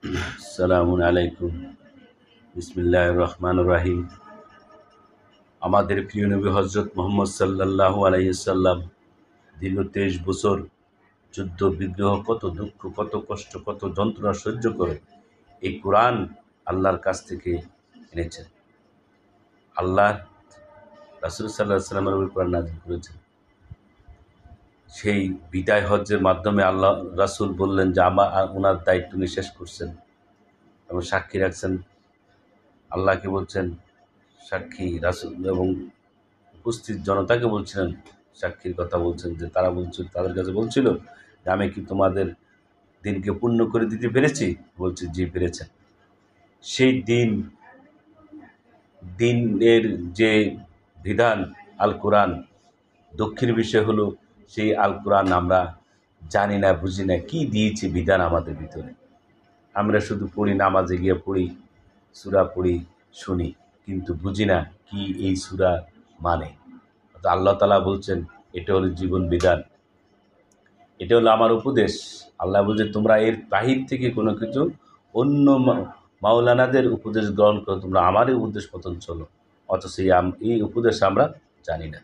আসসালামু আলাইকুম। বিসমিল্লাহির রহমানির রহিম। আমাদের প্রিয় নবী হযরত মুহাম্মদ সাল্লাল্লাহু আলাইহি সাল্লাম দীর্ঘ 23 বছর যুদ্ধ বিগ্রহ, কত দুঃখ, কত কষ্ট, কত যন্ত্রণা সহ্য করে এই কোরআন আল্লাহর কাছ থেকে এনেছেন। আল্লাহ রাসূল সাল্লাল্লাহু আলাইহি সাল্লামের উপর কোরআন নাযিল করেছেন। সেই বিদায় হজ্জের মাধ্যমে আল্লাহ রাসূল বললেন যে ওনার দায়িত্ব উনি শেষ করছেন এবং সাক্ষী রাখছেন। আল্লাহকে বলছেন সাক্ষী, রাসূল এবং উপস্থিত জনতাকে বলছিলেন, সাক্ষীর কথা বলছেন যে তারা বলছিল, তাদের কাছে বলছিল যে আমি কি তোমাদের দিনকে পূর্ণ করে দিতে পেরেছি? বলছে জি পেরেছেন। সেই দিনের যে বিধান আল কোরআন, দুঃখের বিষয় হলো সেই আল কোরআন আমরা জানি না, বুঝি না কি দিয়েছে বিধান আমাদের ভিতরে। আমরা শুধু পড়ি, নামাজে গিয়ে পড়ি, সূরা পড়ি, শুনি, কিন্তু বুঝি না কি এই সূরা মানে। তো আল্লাহ তাআলা বলছেন এটা হলো জীবন বিধান, এটা হলো আমার উপদেশ। আল্লাহ বলছে তোমরা এর বাহির থেকে কোনো কিছু অন্য মাওলানাদের উপদেশ গ্রহণ করো, তোমরা আমারই উপদেশ মতন চলো, অথচ এই উপদেশ আমরা জানি না।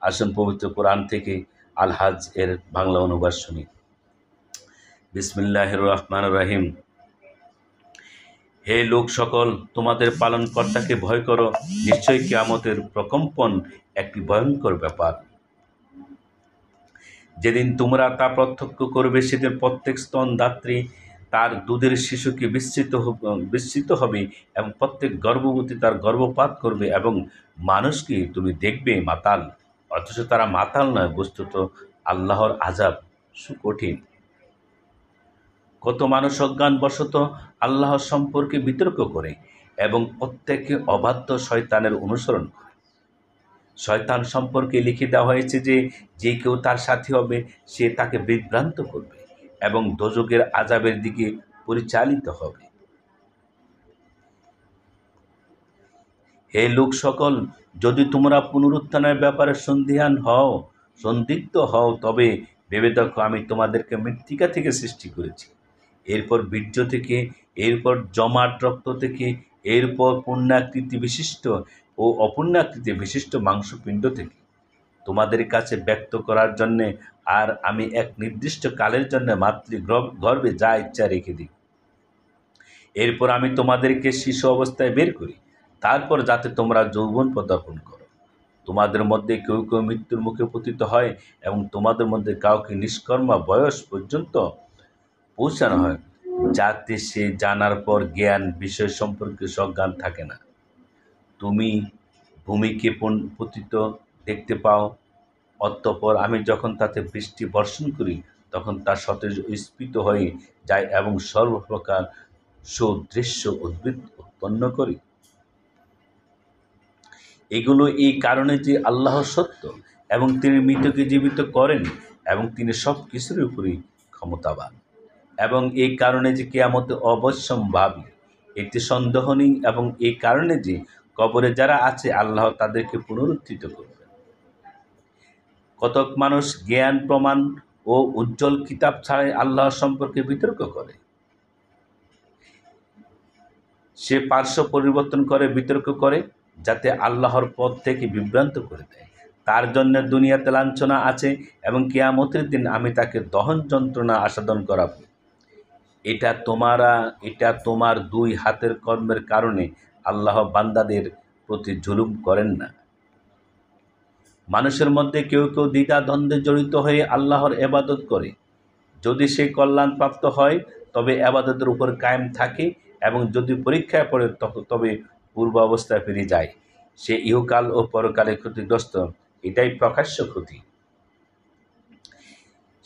আসুন পবিত্র কোরআন থেকে আল হাজ এর বাংলা অনুবাদ শুনি। বিসমিল্লাহির রহমানির রহিম। হে লোক সকল, তোমাদের পালনকর্তাকে ভয় করো, নিশ্চয়ই কিয়ামতের প্রকম্পন একটি ভয়ঙ্কর ব্যাপার। যেদিন তোমরা তা প্রত্যক্ষ করবে, সেদিন প্রত্যেক স্তনদাত্রী তার দুধের শিশুকে বিস্মিত হবে এবং প্রত্যেক গর্ভবতী তার গর্ভপাত করবে এবং মানুষকে তুমি দেখবে মাতাল, অথচ তারা মাতাল নয়, বস্তুত আল্লাহর আযাব সুকঠিন। কত মানুষ অজ্ঞানবশত আল্লাহ সম্পর্কে বিতর্ক করে এবং প্রত্যেকে অবাধ্য শয়তানের অনুসরণ করে। শয়তান সম্পর্কে লিখে দেওয়া হয়েছে যে যে কেউ তার সাথী হবে, সে তাকে বিভ্রান্ত করবে এবং দোজখের আযাবের দিকে পরিচালিত হবে। হে লোক সকল, যদি তোমরা পুনরুত্থানের ব্যাপারে সন্দিগ্ধ হও, তবে ভেবে দেখো আমি তোমাদেরকে মৃত্তিকা থেকে সৃষ্টি করেছি, এরপর বীর্য থেকে, এরপর জমাট রক্ত থেকে, এরপর পূর্ণাকৃতি বিশিষ্ট ও অপূর্ণাকৃতি বিশিষ্ট মাংসপিণ্ড থেকে তোমাদের কাছে ব্যক্ত করার জন্যে, আর আমি এক নির্দিষ্ট কালের জন্য গর্ভে যা ইচ্ছা রেখে দিই। এরপর আমি তোমাদেরকে শিশু অবস্থায় বের করি, তারপর যাতে তোমরা যৌবন পদার্পণ করো। তোমাদের মধ্যে কেউ কেউ মৃত্যুর মুখে পতিত হয় এবং তোমাদের মধ্যে কাউকে নিষ্কর্মা বয়স পর্যন্ত পৌঁছানো হয়, যাতে সে জানার পর জ্ঞান বিষয় সম্পর্কে সজ্ঞান থাকে না। তুমি ভূমিকে পতিত দেখতে পাও, অতঃপর আমি যখন তাতে বৃষ্টি বর্ষণ করি, তখন তা সতেজ ও স্ফীত হয়ে যায় এবং সর্বপ্রকার সুদৃশ্য উদ্ভিদ উৎপন্ন করি। এগুলো এই কারণে যে আল্লাহ সত্য এবং তিনি মৃতকে জীবিত করেন এবং তিনি সব কিছুর উপরই ক্ষমতাবান, এবং এই কারণে যে কিয়ামতে অবশ্যম্ভাবী, এতে সন্দেহ নেই, এবং এই কারণে যে কবরে যারা আছে আল্লাহ তাদেরকে পুনরুত্থিত করবেন। কতক মানুষ জ্ঞান প্রমাণ ও উজ্জ্বল কিতাব ছাড়াই আল্লাহ সম্পর্কে বিতর্ক করে। সে পার্শ্ব পরিবর্তন করে বিতর্ক করে, যাতে আল্লাহর পথ থেকে বিভ্রান্ত করে দেয়। তার জন্য দুনিয়াতে লাঞ্ছনা আছে এবং কিয়ামতের দিন আমি তাকে দহন যন্ত্রণা আস্বাদন করাব। এটা তোমার দুই হাতের কর্মের কারণে আল্লাহ বান্দাদের প্রতি জুলুম করেন না। মানুষের মধ্যে কেউ কেউ দ্বিধা দ্বন্দ্বে জড়িত হয়ে আল্লাহর ইবাদত করে। যদি সে কল্যাণপ্রাপ্ত হয় তবে ইবাদতের উপর কায়েম থাকে, এবং যদি পরীক্ষায় পড়ে তবে পূর্ব অবস্থায় ফিরে যায়। সে ইহকাল ও পরকালে ক্ষতিগ্রস্ত, এটাই প্রকাশ্য ক্ষতি।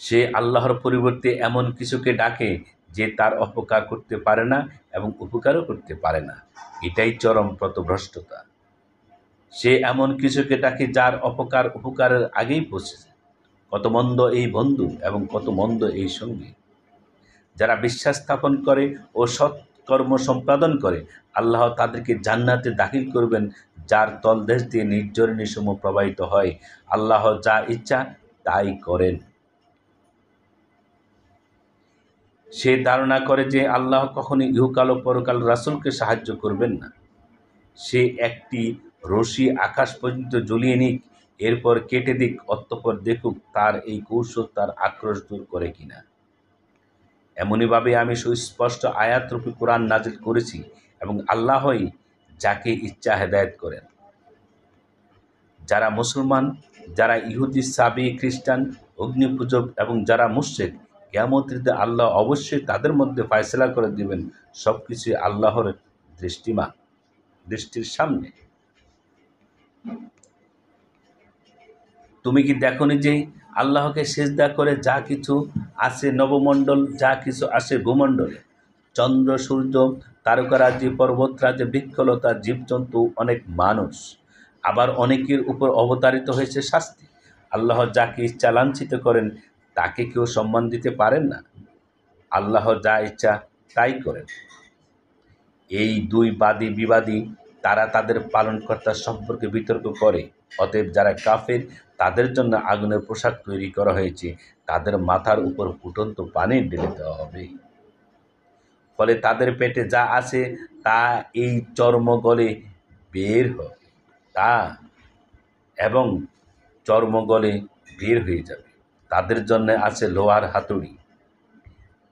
সে আল্লাহর পরিবর্তে এমন কিছুকে ডাকে যে তার অপকার করতে পারে না এবং উপকারও করতে পারে না, এটাই চরম পথভ্রষ্টতা। সে এমন কিছুকে ডাকে যার অপকার উপকারের আগেই পৌঁছেছে। কত মন্দ এই বন্ধু এবং কত মন্দ এই সঙ্গী। যারা বিশ্বাস স্থাপন করে ও সৎকর্ম সম্পাদন করে, আল্লাহ তাদেরকে জান্নাতে দাখিল করবেন, যার তলদেশ দিয়ে নির্ঝরণীসমূহ প্রবাহিত হয়। আল্লাহ যা ইচ্ছা তাই করেন। সে ধারণা করে যে আল্লাহ কখনই ইহকাল ও পরকাল রাসূলকে সাহায্য করবেন না। সে একটি রশি আকাশ পর্যন্ত ঝুলিয়ে নিক, এরপর কেটে দিক, অতঃপর দেখুক তার এই কৌশল তার আক্রোশ দূর করে কিনা। এমনিভাবে আমি সুস্পষ্ট আয়াতরূপী কোরআন নাজিল করেছি এবং আল্লাহই যাকে ইচ্ছা হেদায়েত করেন। যারা মুসলমান, যারা ইহুদি, সাবি, খ্রিস্টান, অগ্নিপূজক এবং যারা মুশরিক, কিয়ামতের দিনে আল্লাহ অবশ্যই তাদের মধ্যে ফয়সালা করে দিবেন। সবকিছুই আল্লাহর দৃষ্টির সামনে। তুমি কি দেখনি যে আল্লাহকে সিজদা করে যা কিছু আছে নবমণ্ডল, যা কিছু আছে ভূমণ্ডলে, চন্দ্র, সূর্য, তারকারাজি, পর্বতরাজি, বৃক্ষলতা, জীবজন্তু, অনেক মানুষ, আবার অনেকের উপর অবতারিত হয়েছে শাস্তি। আল্লাহ যাকে ইচ্ছা লাঞ্ছিত করেন, তাকে কেউ সম্মান দিতে পারেন না। আল্লাহ যা ইচ্ছা তাই করেন। এই দুই বিবাদী তারা তাদের পালনকর্তা সম্পর্কে বিতর্ক করে। অতএব যারা কাফের, তাদের জন্য আগুনের পোশাক তৈরি করা হয়েছে, তাদের মাথার উপর ফুটন্ত পানি ঢেলে দেওয়া হবে। ফলে তাদের পেটে যা আছে তা এই চর্ম গলে বের হবে তা এবং চর্ম গলে বের হয়ে যাবে। তাদের জন্য আছে লোহার হাতুড়ি।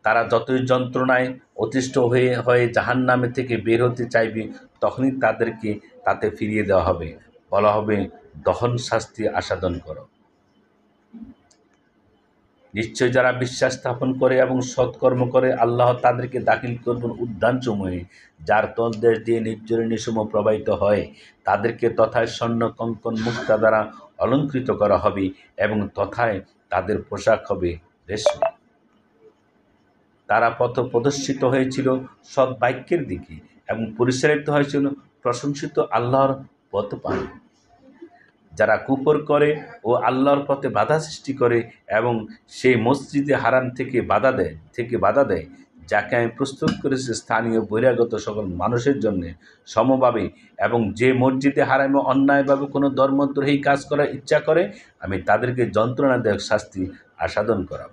তারা যতই যন্ত্রণায় অতিষ্ঠ হয়ে জাহান্নামে থেকে বের হতে চাইবে, তখনই তাদেরকে তাতে ফিরিয়ে দেওয়া হবে, বলা হবে, দহন শাস্তি আস্বাদন করো। নিশ্চয় যারা বিশ্বাস স্থাপন করে এবং সৎকর্ম করে, আল্লাহ তাদেরকে দাখিল করবেন উদ্যানসমূহে, যার তলদেশ দিয়ে নির্ঝরিণীসমূহ প্রবাহিত হয়। তাদেরকে তথায় স্বর্ণ কঙ্কন মুক্তা দ্বারা অলঙ্কৃত করা হবে এবং তথায় তাদের পোশাক হবে রেশমি। তারা পথ প্রদর্শিত হয়েছিল সৎ বাক্যের দিকে এবং পরিচালিত হয়েছিল প্রশংসিত আল্লাহর পথপানে। যারা কুফর করে ও আল্লাহর পথে বাধা সৃষ্টি করে এবং সেই মসজিদে হারাম থেকে বাধা দেয়, যাকে আমি প্রস্তুত করেছি স্থানীয় বহিরাগত সকল মানুষের জন্য সমভাবে, এবং যে মসজিদে হারামে অন্যায়ভাবে কোনো ধর্মদ্রোহী কাজ করার ইচ্ছা করে, আমি তাদেরকে যন্ত্রণাদায়ক শাস্তি আস্বাদন করাব।